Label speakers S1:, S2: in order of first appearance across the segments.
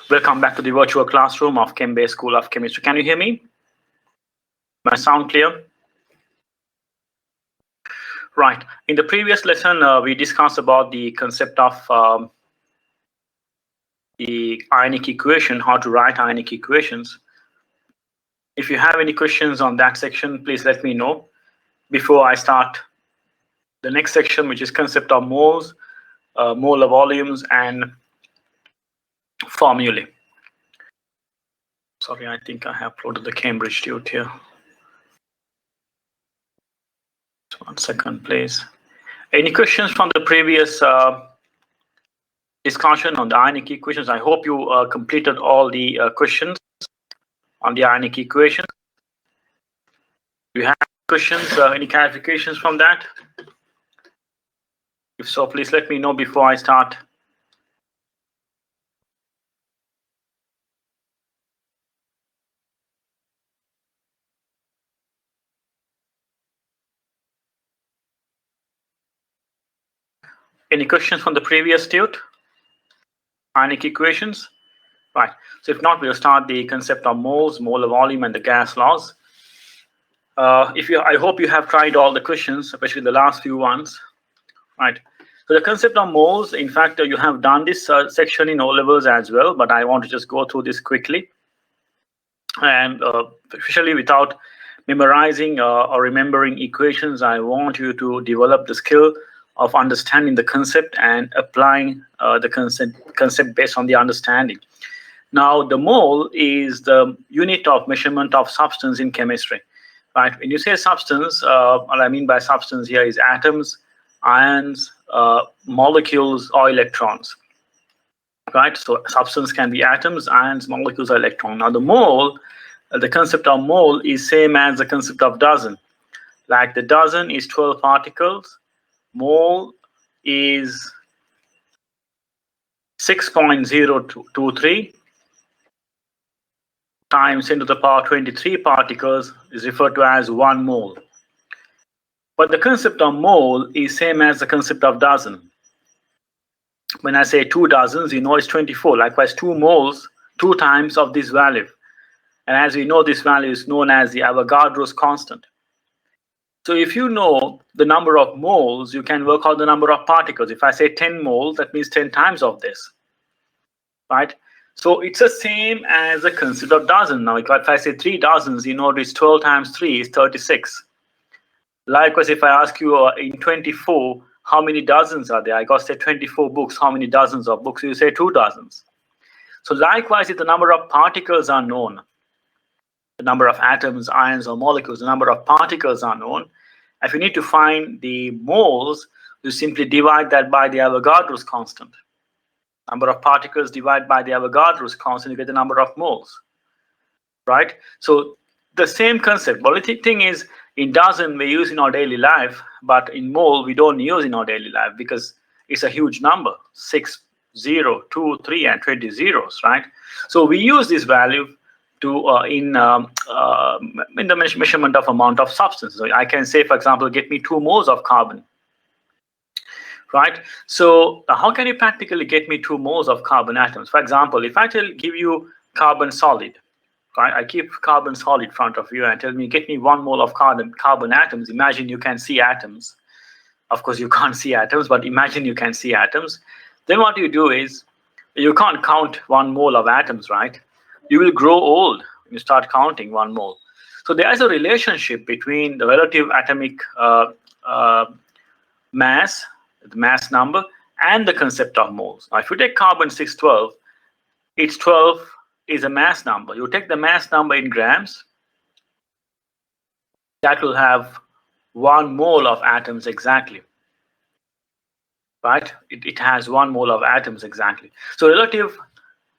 S1: Welcome back to the virtual classroom of Chem-based School of Chemistry. Can you hear me? My sound clear? Right. In the previous lesson, we discussed about the concept of the ionic equation, how to write ionic equations. If you have any questions on that section, please let me know before I start the next section, which is concept of moles, molar volumes, and formulae. Sorry, I think I have uploaded the Cambridge tute here. 1 second, please. Any questions from the previous discussion on the ionic equations? I hope you completed all the questions on the ionic equation. Do you have questions, any clarifications from that? If so, please let me know before I start. Any questions from the previous tute? Ionic equations? Right. So if not, we'll start the concept of moles, molar volume, and the gas laws. I hope you have tried all the questions, especially the last few ones. Right. So the concept of moles, in fact, you have done this section in O levels as well, but I want to just go through this quickly. And especially without memorizing or remembering equations, I want you to develop the skill of understanding the concept and applying the concept based on the understanding. Now, the mole is the unit of measurement of substance in chemistry. Right? When you say substance, what I mean by substance here is atoms, ions, molecules, or electrons. Right? So substance can be atoms, ions, molecules, or electrons. Now, the mole, the concept of mole is same as the concept of dozen. Like the dozen is 12 particles. Mole is 6.023 times 10 to the power 23 particles is referred to as 1 mole. But the concept of mole is same as the concept of dozen. When I say 2 dozens, you know it's 24. Likewise, 2 moles, 2 times of this value. And as we know, this value is known as the Avogadro's constant. So if you know the number of moles, you can work out the number of particles. If I say 10 moles, that means 10 times of this, right? So it's the same as the concept of dozen. Now, if I say 3 dozens, you know it's 12 times 3 is 36. Likewise, if I ask you in 24, how many dozens are there? I got to say 24 books. How many dozens of books? You say 2 dozens. So likewise, if the number of particles are known, the number of atoms, ions, or molecules, the number of particles are known. If you need to find the moles, you simply divide that by the Avogadro's constant. Number of particles divided by the Avogadro's constant, you get the number of moles, right? So the same concept. But the thing is, in dozen we use in our daily life, but in mole we don't use in our daily life because it's a huge number, 6, 0, 2, 3, and 20 zeros, right? So we use this value to in the measurement of amount of substance. So I can say, for example, get me 2 moles of carbon, right? So how can you practically get me 2 moles of carbon atoms? For example, if I give you carbon solid, right? I keep carbon solid in front of you and tell me get me 1 mole of carbon atoms. Imagine you can see atoms. Of course, you can't see atoms, but imagine you can see atoms. Then what you do is you can't count 1 mole of atoms, right? You will grow old when you start counting 1 mole. So there is a relationship between the relative atomic mass, the mass number, and the concept of moles. Now, if you take carbon 612, it's 12 is a mass number. You take the mass number in grams, that will have 1 mole of atoms exactly. Right? It has 1 mole of atoms exactly. So relative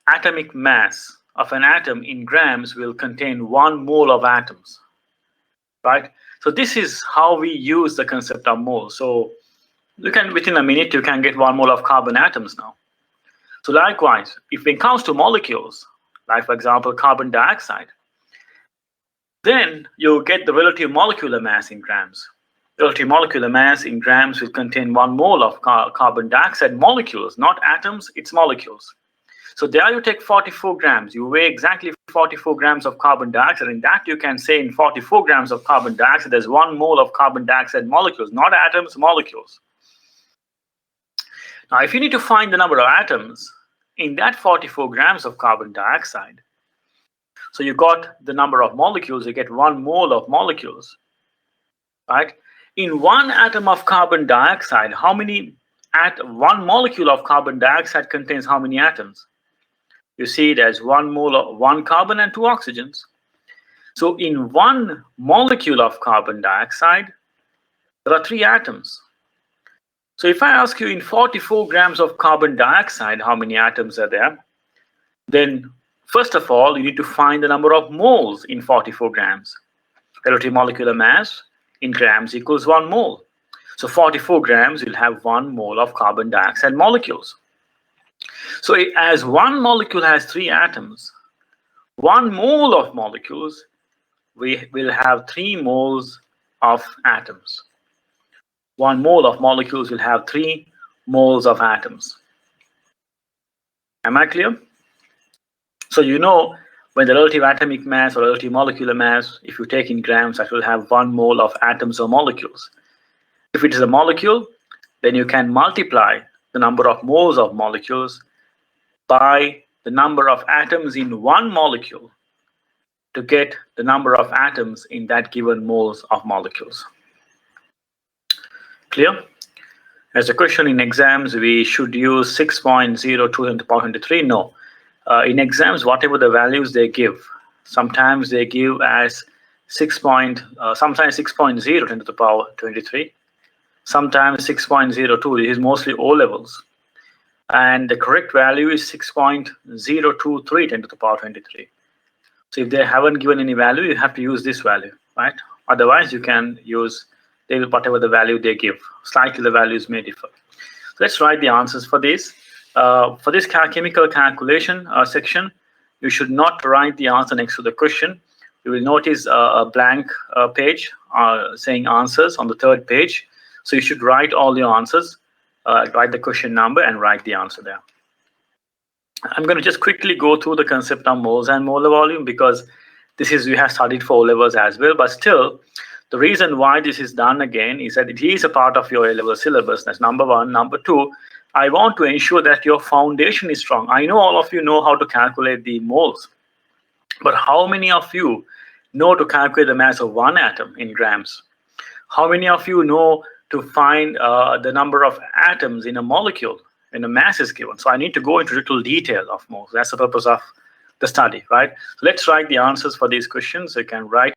S1: atomic mass of an atom in grams will contain 1 mole of atoms, right? So this is how we use the concept of mole. So you can, within a minute, you can get 1 mole of carbon atoms now. So likewise, if it comes to molecules, like for example, carbon dioxide, then you get the relative molecular mass in grams. Relative molecular mass in grams will contain 1 mole of carbon dioxide molecules, not atoms, it's molecules. So there you take 44 grams. You weigh exactly 44 grams of carbon dioxide. In that you can say in 44 grams of carbon dioxide, there's 1 mole of carbon dioxide molecules, not atoms, molecules. Now, if you need to find the number of atoms in that 44 grams of carbon dioxide, so you got the number of molecules, you get 1 mole of molecules, right? In 1 atom of carbon dioxide, how many 1 molecule of carbon dioxide contains how many atoms? You see it as 1 mole of 1 carbon and 2 oxygens. So in 1 molecule of carbon dioxide, there are 3 atoms. So if I ask you in 44 grams of carbon dioxide, how many atoms are there? Then first of all, you need to find the number of moles in 44 grams. Relative molecular mass in grams equals 1 mole. So 44 grams will have 1 mole of carbon dioxide molecules. So as 1 molecule has 3 atoms, 1 mole of molecules, we will have 3 moles of atoms. 1 mole of molecules will have 3 moles of atoms. Am I clear? So you know when the relative atomic mass or relative molecular mass, if you take in grams, that will have 1 mole of atoms or molecules. If it is a molecule, then you can multiply the number of moles of molecules by the number of atoms in 1 molecule to get the number of atoms in that given moles of molecules. Clear? As a question in exams, we should use 6.02 10 to the power 23. No. In exams, whatever the values they give, sometimes they give as sometimes 6.0 10 to the power 23, sometimes 6.02. This is mostly O levels. And the correct value is 6.023 10 to the power 23. So if they haven't given any value, you have to use this value, right? Otherwise, you can use whatever the value they give. Slightly the values may differ. So let's write the answers for this. For this chemical calculation section, you should not write the answer next to the question. You will notice a blank page saying answers on the 3rd page. So you should write all your answers, write the question number and write the answer there. I'm going to just quickly go through the concept of moles and molar volume because this is we have studied for O levels as well, but still the reason why this is done again is that it is a part of your A-level syllabus. That's number 1. Number 2, I want to ensure that your foundation is strong. I know all of you know how to calculate the moles, but how many of you know to calculate the mass of 1 atom in grams? How many of you know to find the number of atoms in a molecule when a mass is given? So I need to go into little detail of moles. That's the purpose of the study, right? So let's write the answers for these questions. So you can write